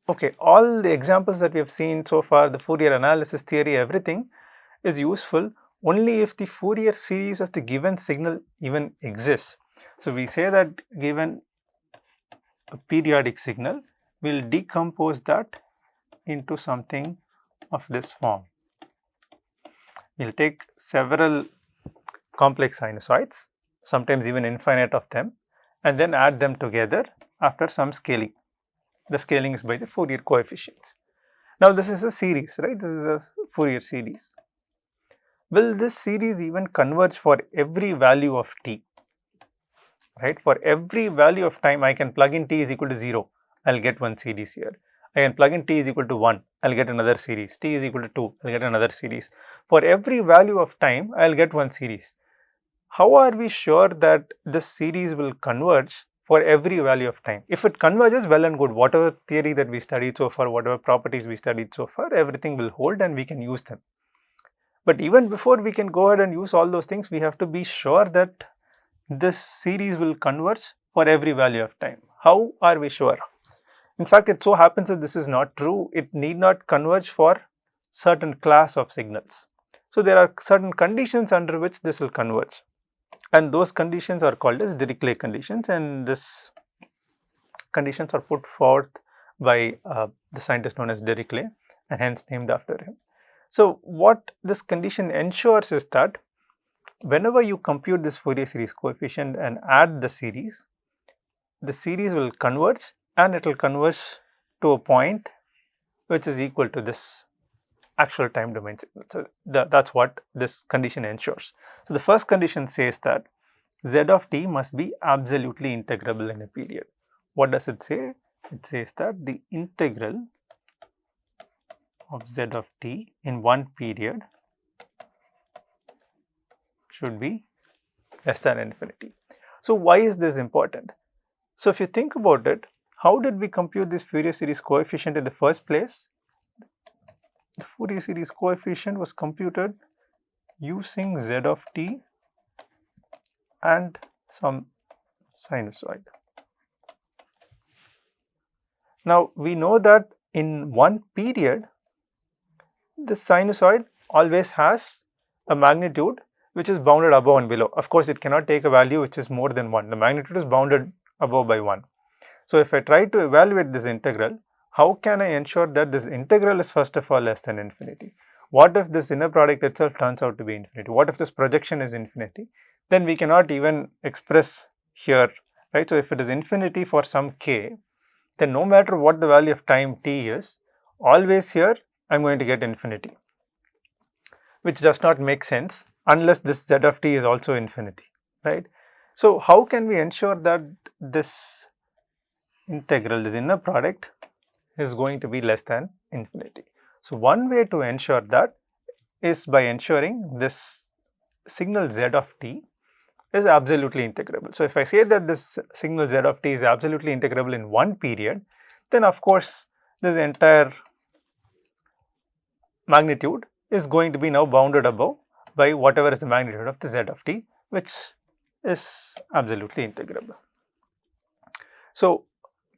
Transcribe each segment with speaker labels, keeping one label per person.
Speaker 1: Okay, all the examples that we have seen so far, the Fourier analysis theory, everything is useful only if the Fourier series of the given signal even exists. So we say that given a periodic signal, we'll decompose that into something of this form. We'll take several complex sinusoids, sometimes even infinite of them, and then add them together after some scaling. The scaling is by the Fourier coefficients. Now this is a series, right? This is a Fourier series. Will this series even converge for every value of t? Right? For every value of time, I can plug in t is equal to 0, I'll get one series here. I can plug in t is equal to 1, I'll get another series. T is equal to 2, I'll get another series. For every value of time, I'll get one series. How are we sure that this series will converge for every value of time? If it converges, well and good. Whatever theory that we studied so far, whatever properties we studied so far, everything will hold and we can use them. But even before we can go ahead and use all those things, we have to be sure that this series will converge for every value of time. How are we sure? In fact, it so happens that this is not true. It need not converge for certain class of signals. So there are certain conditions under which this will converge, and those conditions are called as Dirichlet conditions, and this conditions are put forth by the scientist known as Dirichlet and hence named after him. So what this condition ensures is that whenever you compute this Fourier series coefficient and add the series will converge, and it will converge to a point which is equal to this actual time domain signal. So that's what this condition ensures. So the first condition says that z of t must be absolutely integrable in a period. What does it say? It says that the integral of z of t in one period should be less than infinity. So why is this important? So if you think about it, how did we compute this Fourier series coefficient in the first place? The Fourier series coefficient was computed using z of t and some sinusoid. Now we know that in one period, the sinusoid always has a magnitude which is bounded above and below. Of course, it cannot take a value which is more than 1. The magnitude is bounded above by 1. So if I try to evaluate this integral, how can I ensure that this integral is first of all less than infinity? What if this inner product itself turns out to be infinity? What if this projection is infinity? Then we cannot even express here, right? So if it is infinity for some k, then no matter what the value of time t is, always here I am going to get infinity, which does not make sense unless this z of t is also infinity, right? So how can we ensure that this integral, this inner product, is going to be less than infinity? So one way to ensure that is by ensuring this signal z of t is absolutely integrable. So if I say that this signal z of t is absolutely integrable in one period, then of course this entire magnitude is going to be now bounded above by whatever is the magnitude of the z of t, which is absolutely integrable. So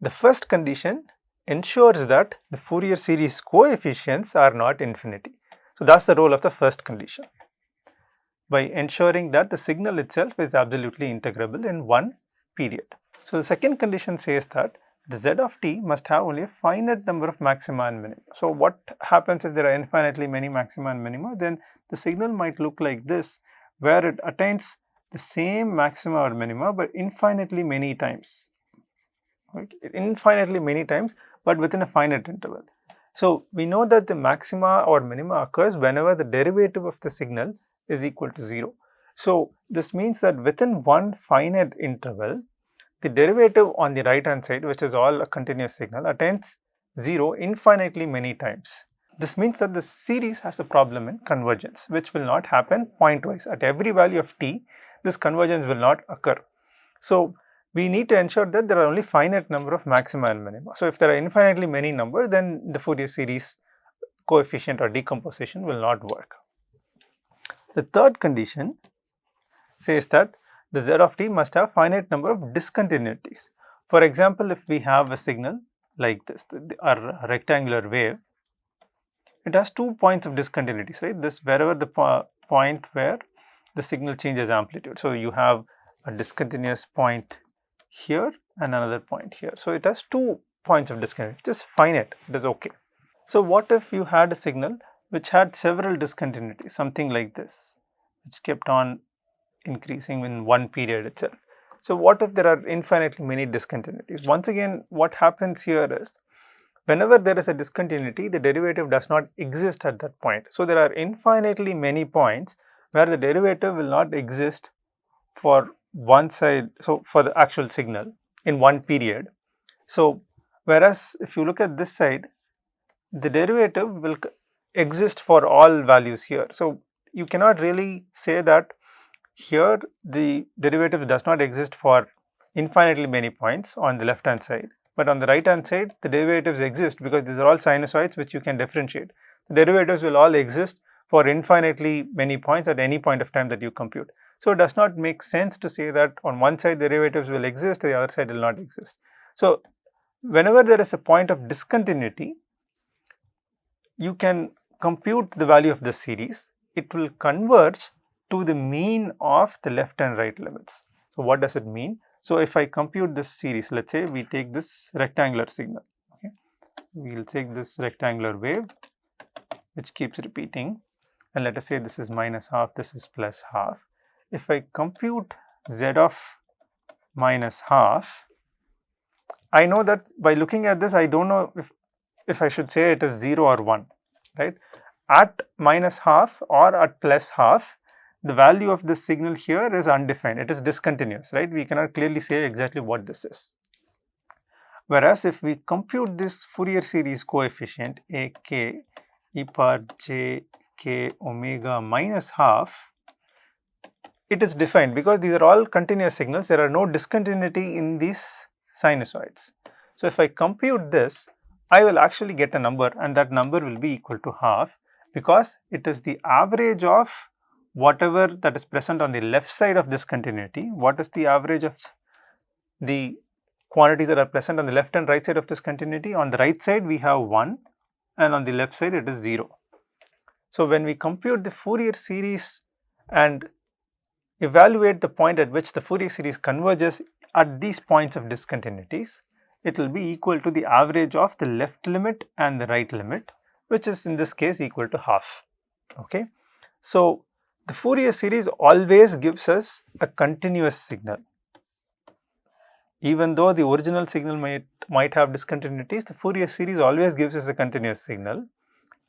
Speaker 1: the first condition ensures that the Fourier series coefficients are not infinity. So that's the role of the first condition, by ensuring that the signal itself is absolutely integrable in one period. So the second condition says that the z of t must have only a finite number of maxima and minima. So what happens if there are infinitely many maxima and minima? Then the signal might look like this, where it attains the same maxima or minima but infinitely many times. Okay. Infinitely many times, but within a finite interval. So we know that the maxima or minima occurs whenever the derivative of the signal is equal to 0. So this means that within one finite interval, the derivative on the right hand side, which is all a continuous signal, attains 0 infinitely many times. This means that the series has a problem in convergence, which will not happen pointwise. At every value of t, this convergence will not occur. So we need to ensure that there are only finite number of maxima and minima. So if there are infinitely many numbers, then the Fourier series coefficient or decomposition will not work. The third condition says that the z of t must have finite number of discontinuities. For example, if we have a signal like this, our rectangular wave, it has 2 points of discontinuities, right? This wherever the point where the signal changes amplitude. So you have a discontinuous point here and another point here. So it has 2 points of discontinuity, just finite, it is okay. So what if you had a signal which had several discontinuities, something like this, which kept on increasing in one period itself. So what if there are infinitely many discontinuities? Once again, what happens here is, whenever there is a discontinuity, the derivative does not exist at that point. So there are infinitely many points where the derivative will not exist for one side, so for the actual signal in one period. So whereas if you look at this side, the derivative will exist for all values here. So you cannot really say that here the derivative does not exist for infinitely many points on the left hand side, but on the right hand side the derivatives exist because these are all sinusoids which you can differentiate. The derivatives will all exist for infinitely many points at any point of time that you compute. So it does not make sense to say that on one side derivatives will exist, the other side will not exist. So whenever there is a point of discontinuity, you can compute the value of this series. It will converge to the mean of the left and right limits. So what does it mean? So if I compute this series, let's say we take this rectangular signal, okay, we will take this rectangular wave which keeps repeating, and let us say this is minus half, this is plus half. If I compute z of minus half, I know that by looking at this, I don't know if I should say it is 0 or 1, right? At minus half or at plus half, the value of this signal here is undefined, it is discontinuous, right? We cannot clearly say exactly what this is. Whereas if we compute this Fourier series coefficient ak e power j k omega minus half, it is defined because these are all continuous signals, there are no discontinuity in these sinusoids. So if I compute this, I will actually get a number, and that number will be equal to half, because it is the average of whatever that is present on the left side of this continuity. What is the average of the quantities that are present on the left and right side of this continuity? On the right side we have 1 and on the left side it is 0. So when we compute the Fourier series and evaluate the point at which the Fourier series converges at these points of discontinuities, it will be equal to the average of the left limit and the right limit, which is in this case equal to half. Okay. So the Fourier series always gives us a continuous signal. Even though the original signal might have discontinuities, the Fourier series always gives us a continuous signal,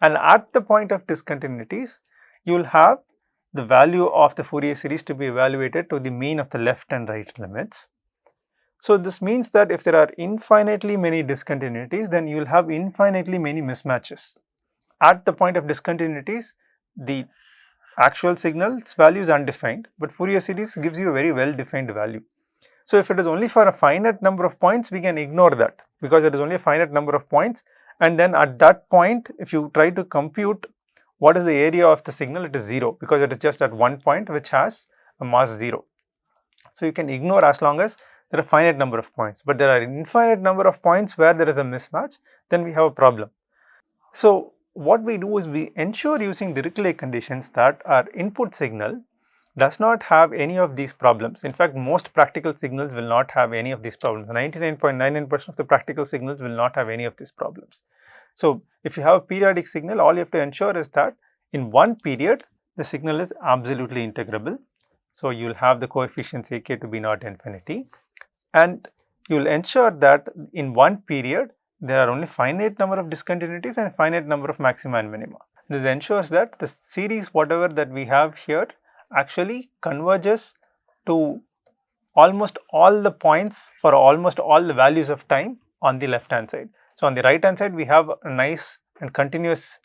Speaker 1: and at the point of discontinuities, you will have the value of the Fourier series to be evaluated to the mean of the left and right limits. So this means that if there are infinitely many discontinuities, then you will have infinitely many mismatches. At the point of discontinuities, the actual signal's value is undefined, but Fourier series gives you a very well defined value. So if it is only for a finite number of points, we can ignore that because it is only a finite number of points, and then at that point, if you try to compute what is the area of the signal, it is 0 because it is just at one point which has a mass 0. So you can ignore as long as there are a finite number of points, but there are infinite number of points where there is a mismatch, then we have a problem. So what we do is we ensure using Dirichlet conditions that our input signal does not have any of these problems. In fact, most practical signals will not have any of these problems. 99.99% of the practical signals will not have any of these problems. So if you have a periodic signal, all you have to ensure is that in one period, the signal is absolutely integrable. So you will have the coefficients ak to be not infinity, and you will ensure that in one period, there are only finite number of discontinuities and finite number of maxima and minima. This ensures that the series whatever that we have here actually converges to almost all the points for almost all the values of time on the left hand side. So on the right hand side we have a nice and continuous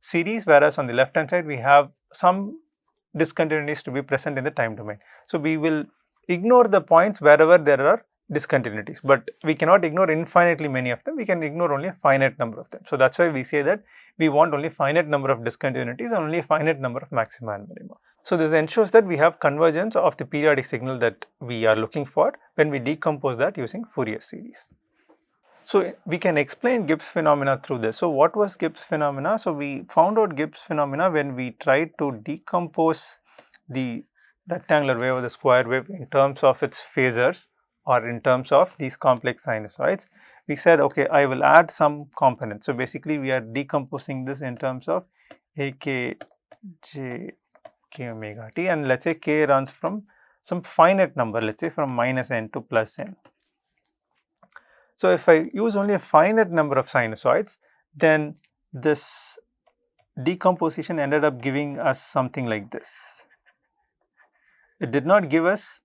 Speaker 1: series, whereas on the left hand side we have some discontinuities to be present in the time domain. So we will ignore the points wherever there are discontinuities, but we cannot ignore infinitely many of them, we can ignore only a finite number of them. So that's why we say that we want only finite number of discontinuities and only a finite number of maxima and minima. So this ensures that we have convergence of the periodic signal that we are looking for when we decompose that using Fourier series. So we can explain Gibbs phenomena through this. So what was Gibbs phenomena? So we found out Gibbs phenomena when we tried to decompose the rectangular wave or the square wave in terms of its phasors or in terms of these complex sinusoids. We said, okay, I will add some components. So basically we are decomposing this in terms of a k j k omega t, and let's say k runs from some finite number, let's say from minus n to plus n. So if I use only a finite number of sinusoids, then this decomposition ended up giving us something like this. It did not give us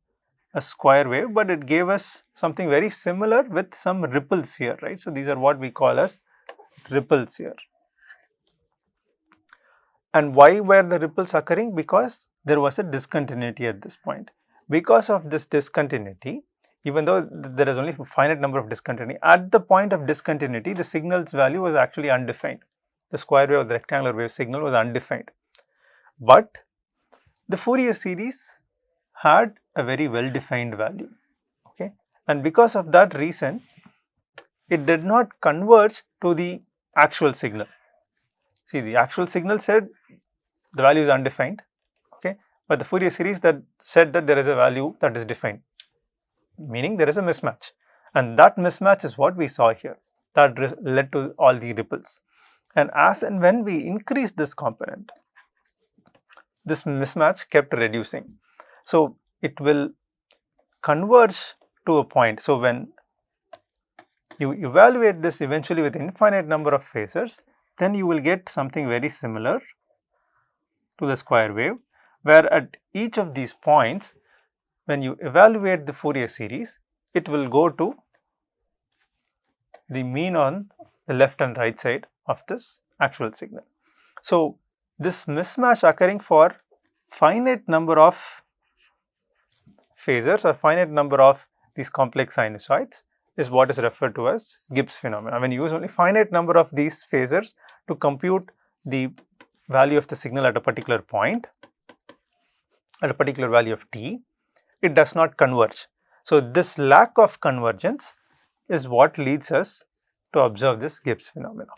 Speaker 1: a square wave, but it gave us something very similar with some ripples here, right? So these are what we call as ripples here. And why were the ripples occurring? Because there was a discontinuity at this point. Because of this discontinuity, even though there is only a finite number of discontinuity, at the point of discontinuity, the signal's value was actually undefined. The square wave or the rectangular wave signal was undefined. But the Fourier series had a very well defined value, okay, and because of that reason, it did not converge to the actual signal. See, the actual signal said the value is undefined, okay, but the Fourier series that said that there is a value that is defined, meaning there is a mismatch, and that mismatch is what we saw here that led to all the ripples. And as and when we increased this component, this mismatch kept reducing. So it will converge to a point. So when you evaluate this eventually with infinite number of phasors, then you will get something very similar to the square wave, where at each of these points, when you evaluate the Fourier series, it will go to the mean on the left and right side of this actual signal. So this mismatch occurring for finite number of phasors or finite number of these complex sinusoids is what is referred to as Gibbs phenomena. When you use only finite number of these phasors to compute the value of the signal at a particular point, at a particular value of t, it does not converge. So this lack of convergence is what leads us to observe this Gibbs phenomena.